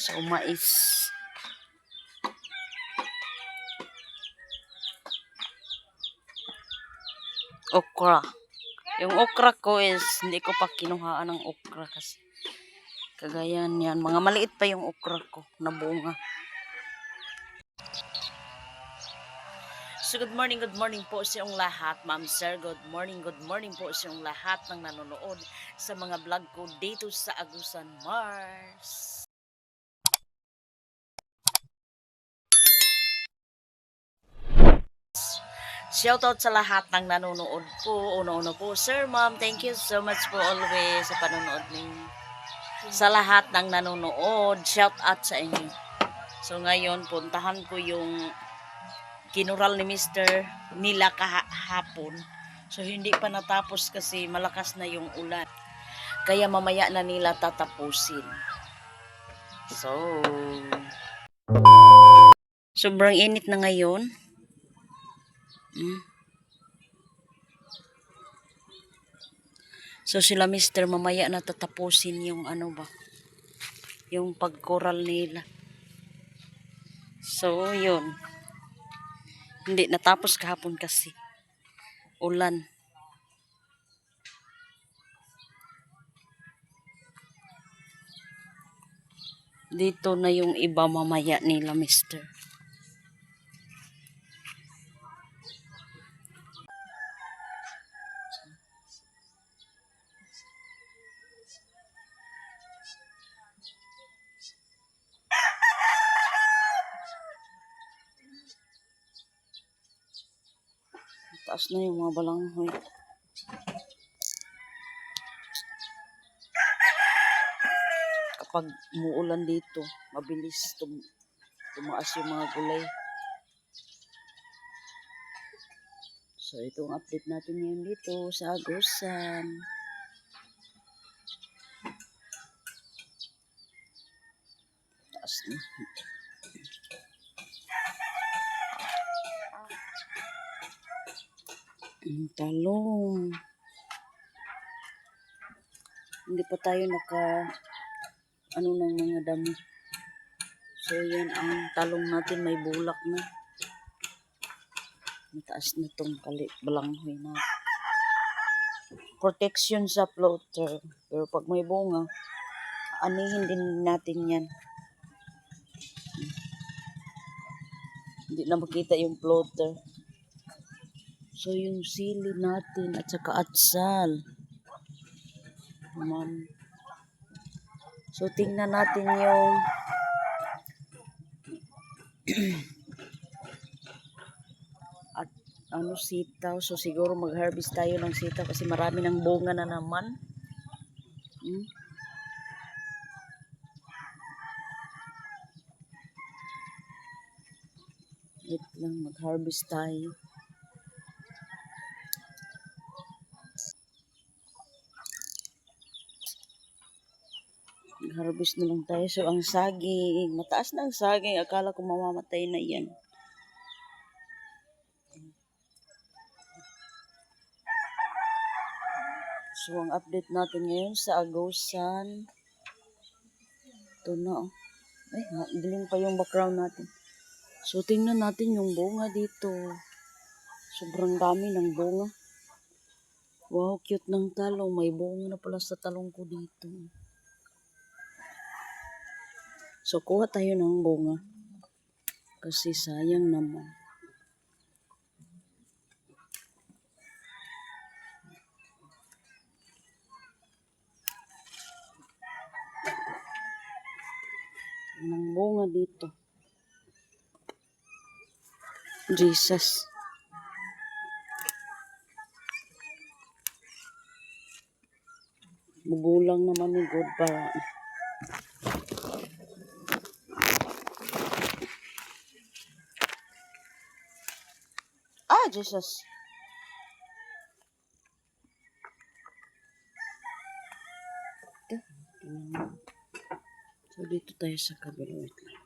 So, mais. Okra. Yung okra ko is, hindi ko pa kinuhaan ng okra kasi kagaya niyan. Mga maliit pa yung okra ko na bunga. So, good morning po sa iyong lahat, ma'am sir. Good morning po sa iyong lahat ng nanonood sa mga vlog ko dito sa Agusan, Mars. Shoutout sa lahat ng nanonood po. Uno-uno po, sir, ma'am. Thank you so much po always sa panonood ninyo. Sa lahat ng nanonood, shoutout sa inyo. So ngayon, puntahan ko yung kinural ni Mr. nila kahapon. So hindi pa natapos kasi malakas na yung ulan. Kaya mamaya na nila tatapusin. So, sobrang init na ngayon. So sila Mr. mamaya na tatapusin yung ano ba, yung pagkoral nila. So yun, hindi natapos kahapon kasi ulan. Dito na yung iba mamaya nila Mr. Taas na yung mga balanghoy. Kapag umuulan dito, mabilis tumaas yung mga gulay. So, itong update natin ngayon dito sa Agusan. Taas na. Ang talong. Hindi pa tayo ano ng mga damo. So, yan ang talong natin. May bulak na. Mataas na itong balanghoy na. Protection sa floater. Pero pag may bunga, anihin din natin yan. Hindi na makita yung floater. So, yung sili natin at saka atsal. So, tingnan natin yung at sitaw. So, siguro mag-harvest tayo ng sitaw kasi marami ng bunga na naman. Wait lang, mag-harvest tayo. Mag-harvest na lang tayo. So, ang saging, mataas na ang saging. Akala ko mamamatay na yan. So, ang update natin ngayon sa Agusan. Ito na, oh. Ay, dilim pa yung background natin. So, tingnan natin yung bunga dito. Sobrang dami ng bunga. Wow, cute ng talong. May bunga na pala sa talong ko dito. So, kuha tayo ng bunga. Kasi sayang naman. Ng bunga dito. Jesus. Magulang naman ni God para. Ah, Jesus. So, dito tayo sa kabila. Wait lang.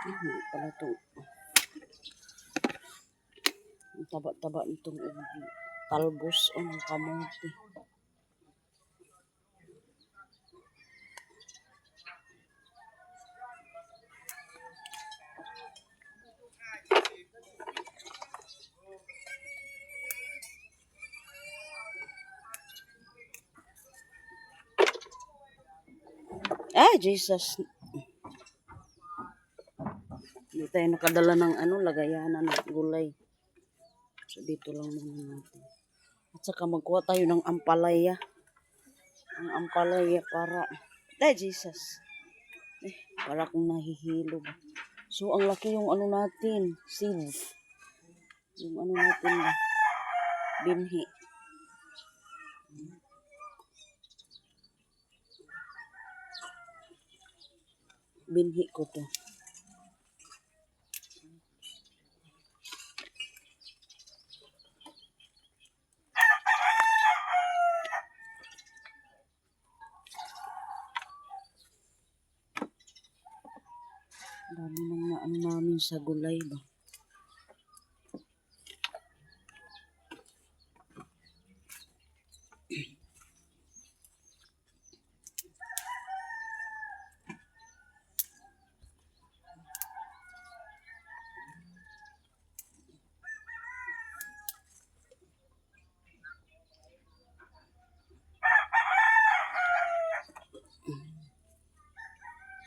Hindi pala ito. taba-taba nitong ubi. Talbos o ng kamote. Ah, Jesus. Hindi tayo nakadala ng lagayanan ng gulay. So, dito lang muna natin. At saka magkuha tayo ng ampalaya. Ang ampalaya para... Ay, Jesus. Para kung nahihilo. So, ang laki yung natin. Seeds. Yung natin ba? Binhi. Binhi ko to. Dami nang namin sa gulay ba.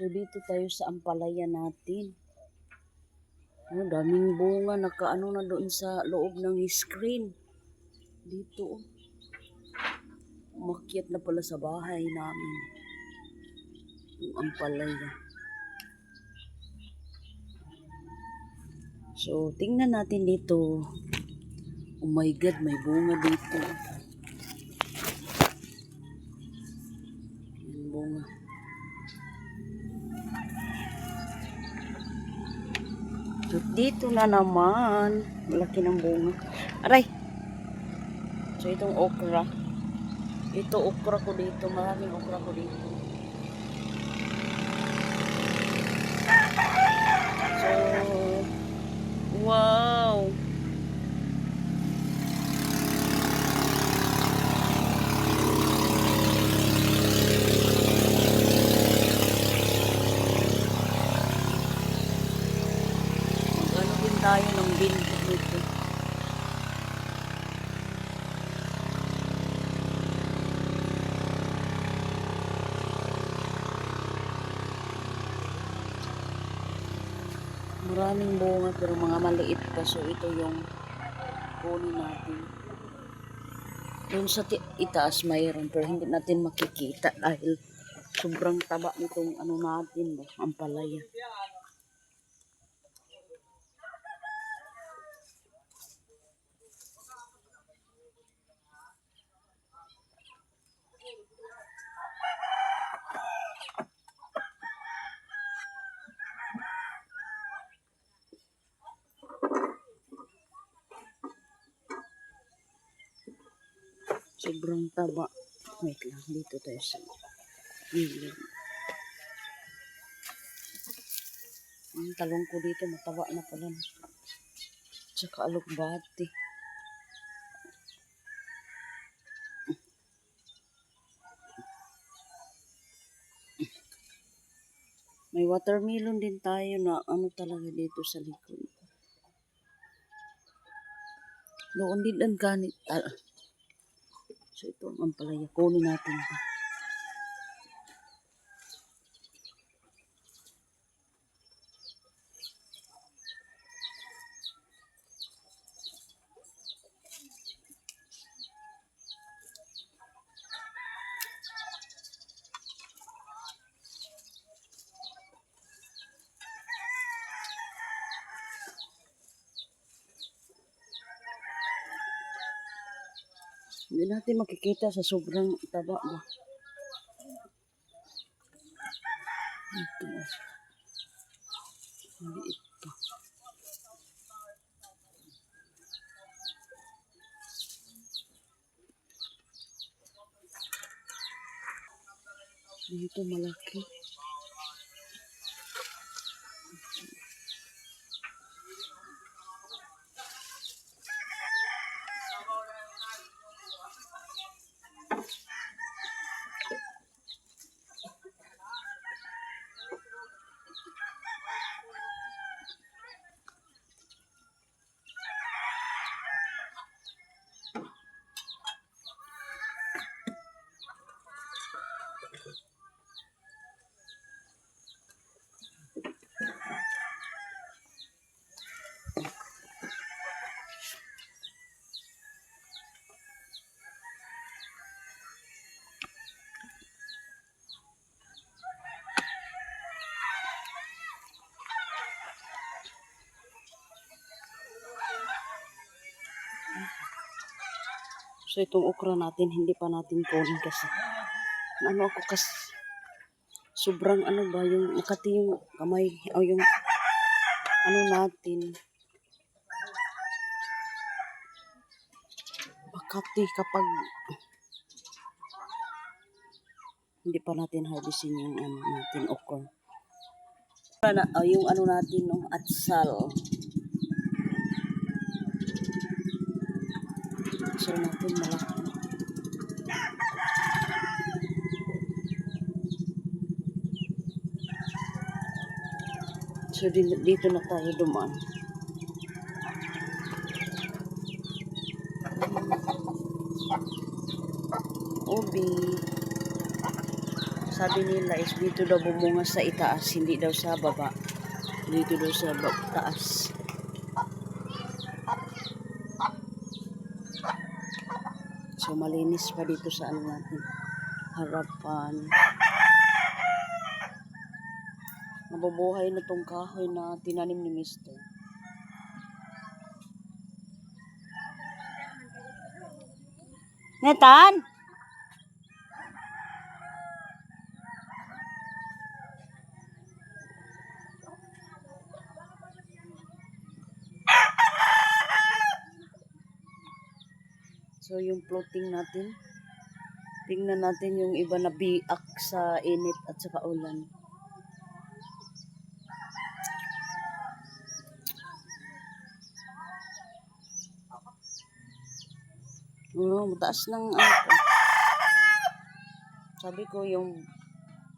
So, dito tayo sa ampalaya natin. Daming bunga. Nakaano na doon sa loob ng screen. Dito. Umakyat na pala sa bahay namin. Yung ampalaya. So, tingnan natin dito. Oh my God, may bunga dito. Yung bunga. So, dito na naman. Malaki ng bunga. Aray! So, itong okra. Ito okra ko dito. Maraming okra ko dito. So, wow! Mag-ano din tayo ng binhi dito. Maraming bunga pero mga maliit pa. So, ito yung kunin natin. Doon sa itaas mayroon pero hindi natin makikita dahil sobrang taba nitong natin, ampalaya. Sobrang taba. Wait lang, dito tayo sa gilid. Ang talong ko dito, mataba na pala. Tsaka alugbati. May watermelon din tayo na talaga dito sa likod. Doon din ang ganit. So ito ang ampalaya. Kunin natin ito. Hindi natin makikita sa sobrang taba ba. Ito. Maliit pa. Dito malaki. So itong okra natin, hindi pa natin kunin kasi. Ano ako kasi, sobrang ano ba, yung makati yung kamay, o yung ano natin, makati kapag hindi pa natin harvestin yung ano natin, okra. Yung ano natin, no, atsal. So natin malaki. So dito na tayo dumaan. Ubi. Sabi nila is dito daw bumunga sa itaas, hindi daw sa baba. Dito daw sa taas. So malinis pa dito sa ano natin, harapan. Nabubuhay na tong kahoy na tinanim ni Mr. Netan! So yung floating natin, tingnan natin yung iba na biak sa init at sa kaulan. Mataas ng ano ko. Sabi ko yung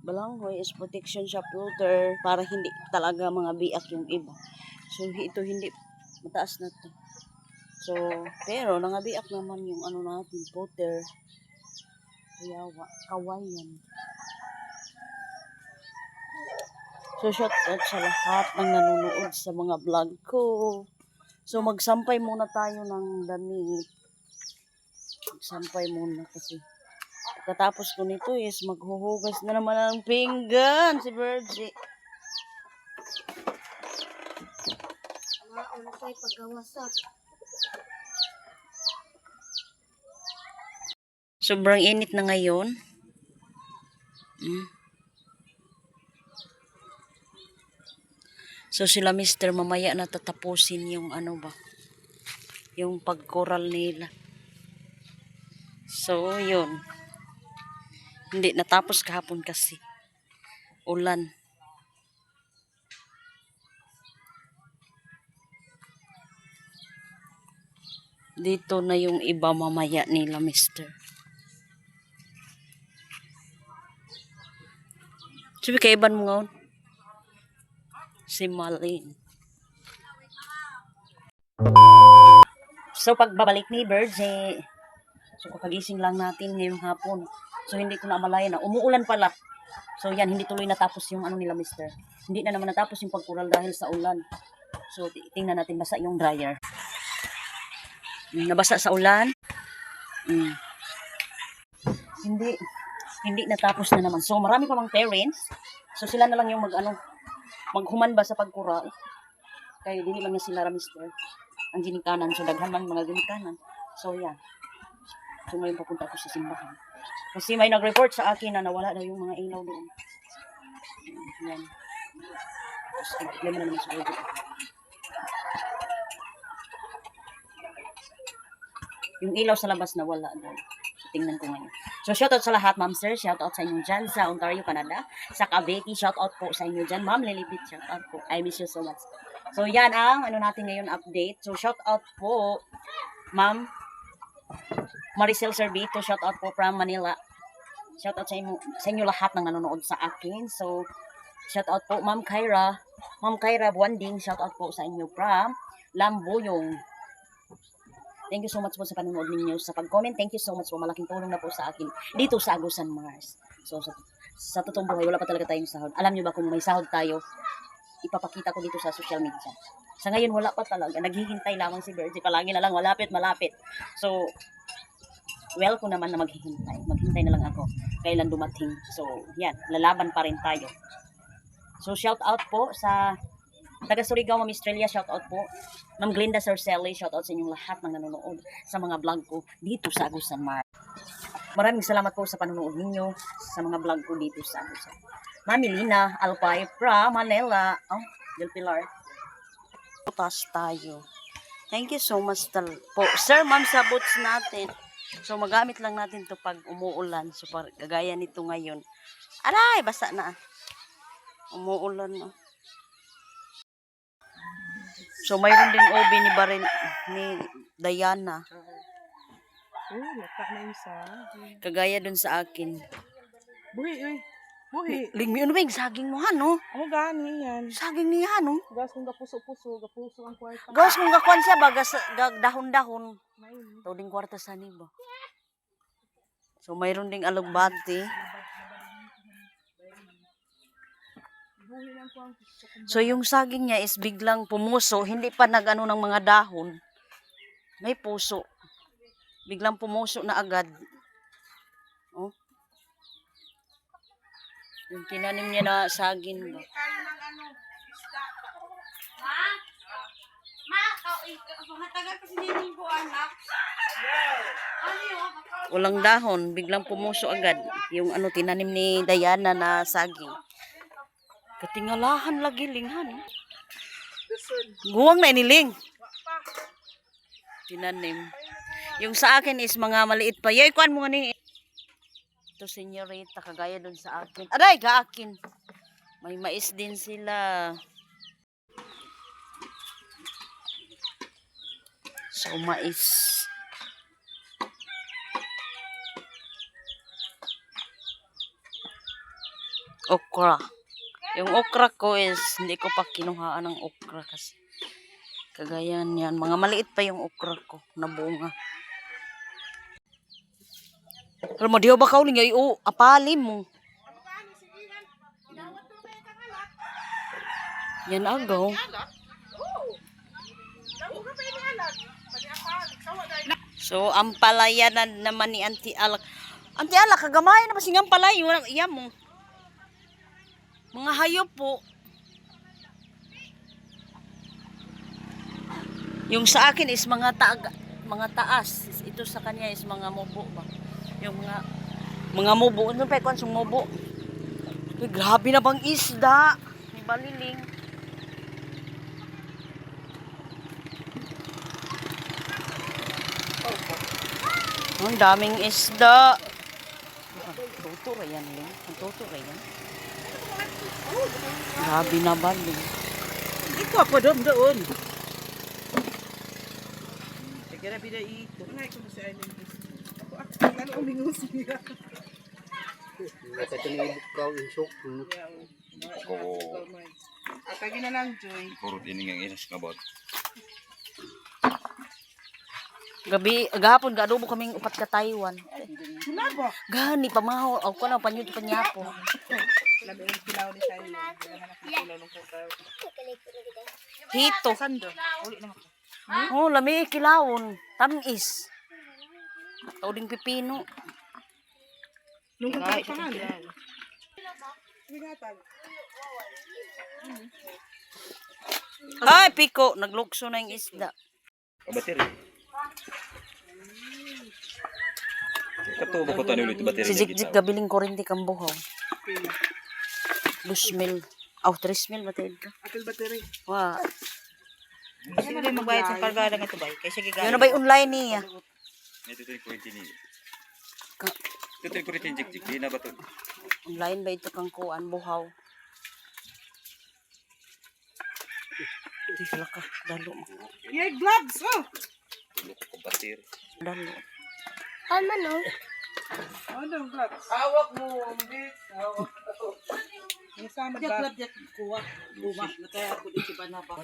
balanghoy is protection sa floater para hindi talaga mga biak yung iba. So ito hindi mataas na to. So pero nangabiak naman yung ano natin floater. Kaya kawayan. So shout out sa lahat ng nanonood sa mga vlog ko. So magsampay muna tayo ng damit. Magsampay muna kasi pagkatapos ko nito is maghuhugas na naman ng pinggan si Virgie. Maon kay pagawasak. Sobrang init na ngayon. So sila Mr. mamaya na tatapusin yung ano ba, yung pagkoral nila. So yun, hindi natapos kahapon kasi ulan. Dito na yung iba mamaya nila Mr. Sabi kaiban mo ngayon si Malin. So pagbabalik ni Virgie, so kapagising lang natin ngayong hapon. So hindi ko na malaya na umuulan pala. So yan, hindi tuloy natapos yung ano nila Mr. Hindi na naman natapos yung pagkural dahil sa ulan. So tingnan natin basa yung dryer. Nabasa sa ulan. Hindi natapos na naman. So marami pa mang parents. So sila na lang yung maghuman ba sa pagkural. Kaya dili lang niya sila Mr. Ang ginikanan. So daghan man mga ginikanan. So yan. So ngayon papunta ko sa simbahan. Kasi may nag-report sa akin na nawala daw yung mga ilaw doon. Yan. Tapos problema na naman sa ulo. Yung ilaw sa labas na wala daw. So, tingnan ko ngayon. So, shoutout sa lahat, ma'am sir. Shoutout sa inyo dyan sa Ontario, Canada. Sa Cavite, shoutout po sa inyo dyan. Ma'am Lilibit, shoutout po. I miss you so much. So, yan ang ano natin ngayon update. So, shoutout po, ma'am Maricel Servito. Shoutout po from Manila. Shoutout sa inyo lahat ng nanonood sa akin. So, shoutout po, Ma'am Kyra. Ma'am Kyra Buanding. Shoutout po sa inyo from Lambuyong. Thank you so much po sa panonood ninyo, sa pag-comment. Thank you so much po. Malaking tulong na po sa akin dito sa Agusan Mars. So, sa totoong buhay, wala pa talaga tayong sahod. Alam nyo ba kung may sahod tayo, ipapakita ko dito sa social media. Sa ngayon, wala pa talaga. Naghihintay lamang si Virgie. Palagi na lang, malapit. So, well ko naman na maghihintay. Maghintay na lang ako. Kailan dumating. So, yan. Lalaban pa rin tayo. So, shout out po sa Taga Surigao, Ma'am Estrella, shout out po. Ma'am Glinda Sarcelli, shout out sa inyong lahat ng nanonood sa mga vlog ko dito sa Agusan Mar. Maraming salamat po sa panonood ninyo sa mga vlog ko dito sa Agusan. Mami Lina Alpay from Manila. Oh, Del Pilar. Putas tayo. Thank you so much po. Sir, ma'am, sa boots natin. So, magamit lang natin to pag umuulan. So, kagaya nito ngayon. Aray, basa na. Umuulan na. So, mayroon din OB ni Barin, ni Diana. Latak na isa. Kagaya dun sa akin. Buhi, uy. Buhi. Lingmi, ano ba yung saging mo, ano? Ano gani yan? Saging niya, ano? Gas kung gapuso-puso, gapuso ang kwarta. Gawas kung gakuan siya ba, dahon-dahon. Main. Tawding kwarta sa niba. So, mayroon ding alugbati. Buhi lang po ang So, yung saging niya is biglang pumuso. Hindi pa nag-ano ng mga dahon. May puso. Biglang pumuso na agad. Oh. Yung tinanim niya na saging ba? tayo ng ano, isda. Matagal kasi hindi ko anak. Walang dahon. Biglang pumuso agad. Yung ano tinanim ni Diana na saging. Katingalahan lagi linghan. Guwang na iniling. Tinanim. Yung sa akin is mga maliit pa. Yoy, kuan mo nga ni. Ito, senyorita, kagaya dun sa akin. Aray, kaakin. May mais din sila. So, mais. Okra. Yung okra ko is, hindi ko pa kinuhaan ng okra kasi. Kagaya niyan. Mga maliit pa yung okra ko na bunga. Alam mo, di ba kauling ay apali mo. Yan agaw. So, ang palaya na naman ni Auntie Alak. Auntie Alak, kagamay na masing ang palaya. Iyan mo. Mga hayop po. Yung sa akin is mga taas. Ito sa kanya is mga mubo ba. Yung mga mubo. Ano pa ikon sung mubo? Ay, grabe na bang isda. May baliling. Ang daming isda. Tuto ka yan, Ling. Ang tuto ka yan. Grabe na baling. Ito ako doon. Kaya bida ito. Ngay ko sa island. Ako lalo umingus niya. Kata tinibuk kau insok. Atagi na lang, Joy. Puro ini yang inas kabot. Gahapon, gaadobo kaming upat ka Taiwan. Wala ba? Gani, pamahaw. Ako ko na, panyod panyapo. Labi ang kilaw ni Sayo. Hanap ng kilaw ng kukaw. Hito. Sando. Uli naman ko. Oh, lami kilawon. Tamis. Tauding pipino. Nung kukaw pa nga. Binatag. Ay, piko. Naglukso na yung isda. Bateri. Katubo ko to ulit bateri. Si Jik gabiling kurente kang buhaw. 2,000. Oh, 3,000 batid ka. Apil battery. Wow. Sige na magbayad sa karga ng ito ba? Kaya sige Yun na ba yung online niya? Ito yung kuwente ni. Ito yung kuwente ni Jik. Di na ba to? Online ba ito kang kuan buhaw? Di ka dalo mo. Yay, gloves! Oh! Tulok ko bateri. Dalo. Ano ang gloves? Hawak mo, Ambit. Hawak mo. May sama ba? Kuha. Luma. Nataya ako dito ba na ba?